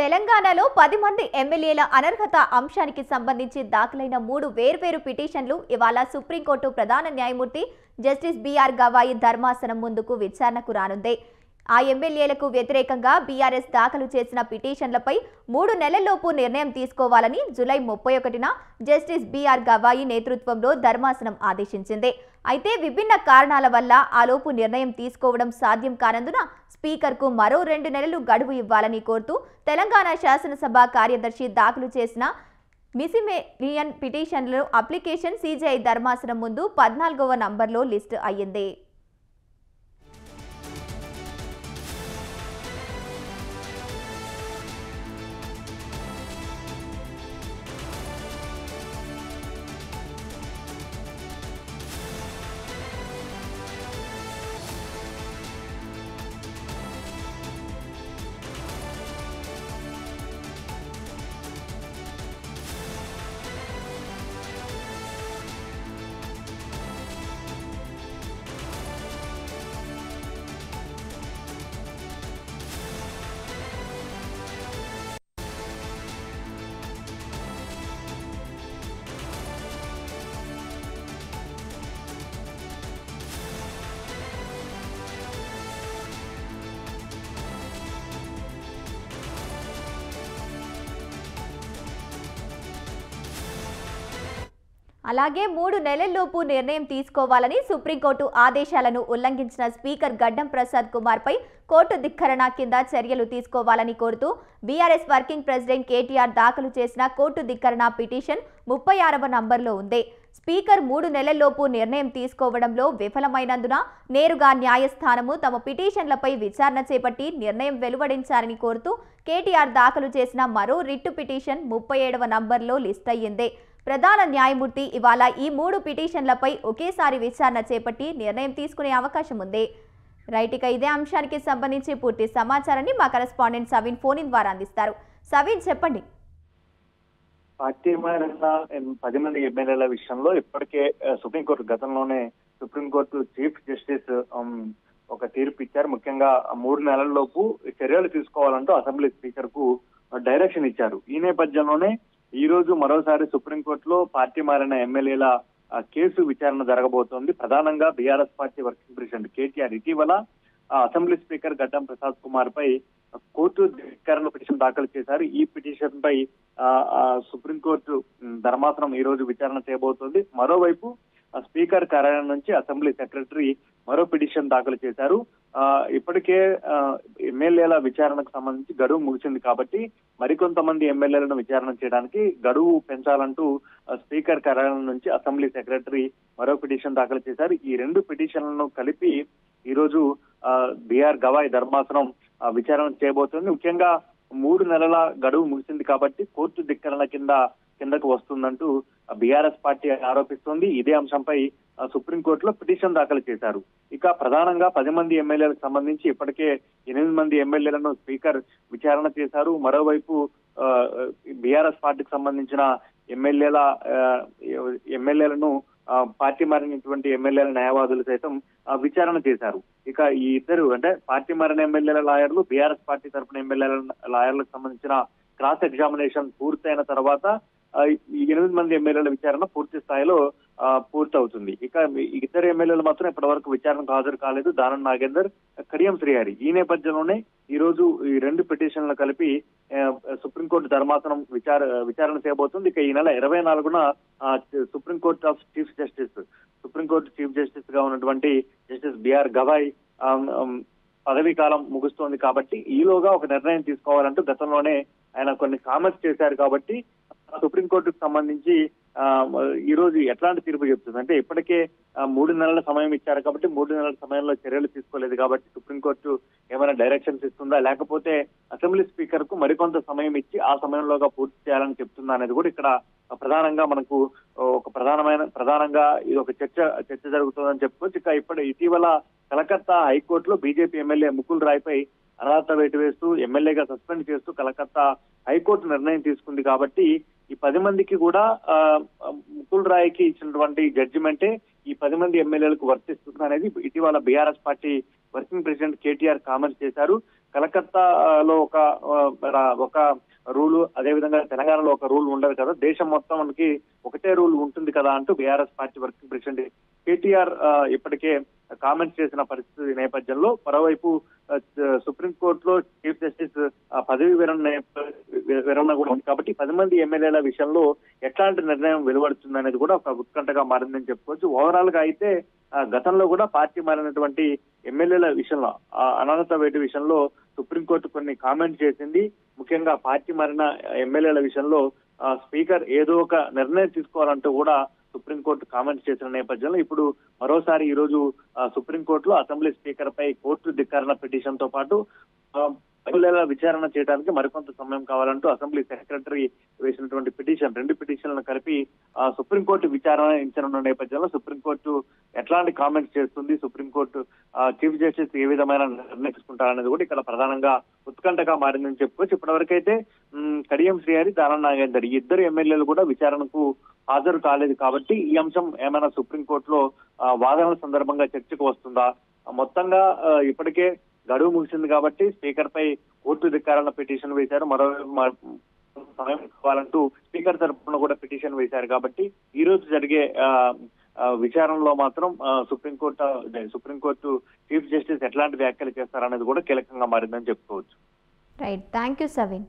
తెలంగాణలో 10 మంది ఎమ్మెల్యేల అనర్హత అంశానికి సంబంధించి దాఖలైన 3 వేర్వేరు పిటిషన్లు ఇవాళ సుప్రీంకోర్టు ప్రధాన న్యాయమూర్తి జస్టిస్ బిఆర్ గవాయి ధర్మాసనం ముందుకు విచారణకు రానుంది. ఆ ఎమ్మెల్యేలకు వ్యతిరేకంగా బీఆర్ఎస్ దాఖలు చేసిన పిటిషన్లపై 3 నెలల్లోపు నిర్ణయం తీసుకోవాలని జూలై 31న జస్టిస్ బిఆర్ గవాయి నేతృత్వంలో ధర్మాసనం ఆదేశించింది. అయితే విభిన్న కారణాల వల్ల ఆలోపు నిర్ణయం తీసుకోవడం సాధ్యం కానందున స్పీకర్కు మరో 2 నెలలు గడువు ఇవ్వాలని కోరుతూ తెలంగాణ శాసనసభ కార్యదర్శి దాఖలు చేసిన మిసిమేరియన్ పిటిషన్ల అప్లికేషన్ సిజేఐ ధర్మాసనం ముందు 14వ నంబర్లో లిస్టు అయ్యింది. అలాగే 3 నెలల్లోపు నిర్ణయం తీసుకోవాలని సుప్రీంకోర్టు ఆదేశాలను ఉల్లంఘించిన స్పీకర్ గడ్డం ప్రసాద్ కుమార్ పై కోర్టు ధిక్కరణ కింద చర్యలు తీసుకోవాలని కోరుతూ బీఆర్ఎస్ వర్కింగ్ ప్రెసిడెంట్ కేటీఆర్ దాఖలు చేసిన కోర్టు ధిక్కరణ పిటిషన్ 36వ నంబర్లో ఉంది. స్పీకర్ 3 నెలల్లోపు నిర్ణయం తీసుకోవడంలో విఫలమైనందున నేరుగా న్యాయస్థానము తమ పిటిషన్లపై విచారణ చేపట్టి నిర్ణయం వెలువడించాలని కోరుతూ కేటీఆర్ దాఖలు చేసిన మరో రిట్టు పిటిషన్ 37వ నంబర్లో లిస్ట్ అయ్యింది. ప్రధాన న్యాయమూర్తి ఇవాళ ఈ 3 పిటిషన్లపై ఒకేసారి విచారణ చేపట్టి నిర్ణయం తీసుకునే అవకాశం ఉంది. రైట్, ఇదే అంశానికి సంబంధించి పూర్తి సమాచారాన్ని మా కరెస్పాండెంట్ సవీన్ ఫోన్ ద్వారా అందిస్తారు. సవీన్, చెప్పండి. పార్టీ మారిన 10 మంది ఎమ్మెల్యేల విషయంలో ఇప్పటికే సుప్రీంకోర్టు గతంలోనే సుప్రీంకోర్టు చీఫ్ జస్టిస్ ఒక తీర్పు ఇచ్చారు. ముఖ్యంగా 3 నెలల్లోపు చర్యలు తీసుకోవాలంటూ అసెంబ్లీ స్పీకర్ కు డైరెక్షన్ ఇచ్చారు. ఈ నేపథ్యంలోనే ఈ రోజు మరోసారి సుప్రీంకోర్టులో పార్టీ మారిన ఎమ్మెల్యేల కేసు విచారణ జరగబోతోంది. ప్రధానంగా BRS party working president KTR ఇటీవల అసెంబ్లీ స్పీకర్ గడ్డం ప్రసాద్ కుమార్ పై కోర్టు ధిక్కరణ పిటిషన్ దాఖలు చేశారు. ఈ పిటిషన్ పై సుప్రీంకోర్టు ధర్మాసనం ఈ రోజు విచారణ చేయబోతోంది. మరోవైపు స్పీకర్ కార్యాలయం నుంచి అసెంబ్లీ సెక్రటరీ మరో పిటిషన్ దాఖలు చేశారు. ఇప్పటికే ఎమ్మెల్యేల విచారణకు సంబంధించి గడువు ముగిసింది కాబట్టి మరికొంతమంది ఎమ్మెల్యేలను విచారణ చేయడానికి గడువు పెంచాలంటూ స్పీకర్ కార్యాలయం నుంచి అసెంబ్లీ సెక్రటరీ మరో పిటిషన్ దాఖలు చేశారు. ఈ 2 పిటిషన్లను కలిపి ఈ రోజు బిఆర్ గవాయి ధర్మాసనం విచారణ చేయబోతోంది. ముఖ్యంగా 3 నెలల గడువు ముగిసింది కాబట్టి కోర్టు ధిక్కరణ కిందకు వస్తుందంటూ బీఆర్ఎస్ పార్టీ ఆరోపిస్తోంది. ఇదే అంశంపై సుప్రీంకోర్టులో పిటిషన్ దాఖలు చేశారు. ఇక ప్రధానంగా 10 మంది ఎమ్మెల్యేలకు సంబంధించి ఇప్పటికే 8 మంది ఎమ్మెల్యేలను స్పీకర్ విచారణ చేశారు. మరోవైపు బీఆర్ఎస్ పార్టీకి సంబంధించిన ఎమ్మెల్యేలను పార్టీ మారినటువంటి ఎమ్మెల్యేల న్యాయవాదులు సైతం విచారణ చేశారు. ఇక ఈ ఇద్దరు అంటే పార్టీ మారిన ఎమ్మెల్యేల లాయర్లు, బీఆర్ఎస్ పార్టీ తరఫున ఎమ్మెల్యేల లాయర్లకు సంబంధించిన క్రాస్ ఎగ్జామినేషన్ పూర్తయిన తర్వాత 8 మంది ఎమ్మెల్యేల విచారణ పూర్తి స్థాయిలో పూర్తవుతుంది. ఇక ఇద్దరు ఎమ్మెల్యేలు మాత్రం ఇప్పటి వరకు విచారణకు హాజరు కాలేదు, దానం నాగేందర్, కడియం శ్రీహరి. ఈ నేపథ్యంలోనే ఈ రోజు ఈ 2 పిటిషన్లు కలిపి సుప్రీంకోర్టు ధర్మాసనం విచారణ చేయబోతుంది. ఇక ఈ నెల 24న సుప్రీంకోర్టు చీఫ్ జస్టిస్ గా ఉన్నటువంటి జస్టిస్ బిఆర్ గవాయ్ పదవీ కాలం ముగుస్తోంది కాబట్టి ఈలోగా ఒక నిర్ణయం తీసుకోవాలంటూ గతంలోనే ఆయన కొన్ని కామెంట్స్ చేశారు. కాబట్టి సుప్రీంకోర్టుకు సంబంధించి ఈ రోజు ఎట్లాంటి తీర్పు చెప్తుంది అంటే ఇప్పటికే 3 నెలల సమయం ఇచ్చారు కాబట్టి 3 నెలల సమయంలో చర్యలు తీసుకోలేదు కాబట్టి సుప్రీంకోర్టు ఏమైనా డైరెక్షన్స్ ఇస్తుందా, లేకపోతే అసెంబ్లీ స్పీకర్ కు మరికొంత సమయం ఇచ్చి ఆ సమయంలోగా పూర్తి చేయాలని చెప్తుందా అనేది కూడా ఇక్కడ ప్రధానంగా మనకు ప్రధానంగా ఇది ఒక చర్చ జరుగుతుందని చెప్పుకోవచ్చు. ఇక ఇటీవల కలకత్తా హైకోర్టులో బీజేపీ ఎమ్మెల్యే ముకుల్ రాయ్ పై అనర్హత వేటు వేస్తూ ఎమ్మెల్యేగా సస్పెండ్ చేస్తూ కలకత్తా హైకోర్టు నిర్ణయం తీసుకుంది కాబట్టి ఈ 10 మందికి కూడా ముకుల్ రాయ్కి ఇచ్చినటువంటి జడ్జిమెంటే ఈ 10 మంది ఎమ్మెల్యేలకు వర్తిస్తుంది అనేది ఇటీవల BRS party working president KTR comment చేశారు. కలకత్తాలో ఒక రూలు, అదేవిధంగా తెలంగాణలో ఒక రూల్ ఉండదు కదా, దేశం మొత్తానికి ఒకటే రూల్ ఉంటుంది కదా అంటూ BRS party working president KTR ఇప్పటికే కామెంట్స్ చేసిన పరిస్థితి నేపథ్యంలో మరోవైపు సుప్రీంకోర్టులో చీఫ్ జస్టిస్ పదవి విరమణ కూడా ఉంది కాబట్టి 10 మంది ఎమ్మెల్యేల విషయంలో ఎట్లాంటి నిర్ణయం వెలువడుతుంది అనేది కూడా ఒక ఉత్కంఠగా మారిందని చెప్పుకోవచ్చు. ఓవరాల్ గా అయితే గతంలో కూడా పార్టీ మారినటువంటి ఎమ్మెల్యేల విషయంలో అనంత వేటి విషయంలో సుప్రీంకోర్టు కొన్ని కామెంట్ చేసింది. ముఖ్యంగా పార్టీ మారిన ఎమ్మెల్యేల విషయంలో స్పీకర్ ఏదో ఒక నిర్ణయం తీసుకోవాలంటూ కూడా సుప్రీంకోర్టు కామెంట్ చేసిన నేపథ్యంలో ఇప్పుడు మరోసారి ఈ రోజు సుప్రీంకోర్టులో అసెంబ్లీ స్పీకర్ పై కోర్టు ధిక్కరణ పిటిషన్ తో పాటు ఎమ్మెల్యేల విచారణ చేయడానికి మరికొంత సమయం కావాలంటూ అసెంబ్లీ సెక్రటరీ వేసినటువంటి పిటిషన్, 2 పిటిషన్లను కలిపి సుప్రీంకోర్టు విచారించనున్న నేపథ్యంలో సుప్రీంకోర్టు ఎట్లాంటి కామెంట్స్ చేస్తుంది, సుప్రీంకోర్టు చీఫ్ జస్టిస్ ఏ విధమైన నిర్ణయం తీసుకుంటారనేది కూడా ఇక్కడ ప్రధానంగా ఉత్కంఠగా మారిందని చెప్పుకోవచ్చు. ఇప్పటివరకైతే కడియం శ్రీహరి, దానం నాగేందర్ ఈ ఇద్దరు ఎమ్మెల్యేలు కూడా విచారణకు హాజరు కాలేదు కాబట్టి ఈ అంశం ఏమైనా సుప్రీంకోర్టులో వాదనల సందర్భంగా చర్చకు వస్తుందా? మొత్తంగా ఇప్పటికే గడువు ముగిసింది కాబట్టి స్పీకర్ పై కోర్టు ధిక్కారణ పిటిషన్ వేశారు. మరో సమయం కావాలంటూ స్పీకర్ తరఫున కూడా పిటిషన్ వేశారు కాబట్టి ఈ రోజు జరిగే విచారణలో మాత్రం సుప్రీంకోర్టు చీఫ్ జస్టిస్ ఎట్లాంటి వ్యాఖ్యలు చేస్తారనేది కూడా కీలకంగా మారిందని చెప్పుకోవచ్చు. Right, thank you సవిన్.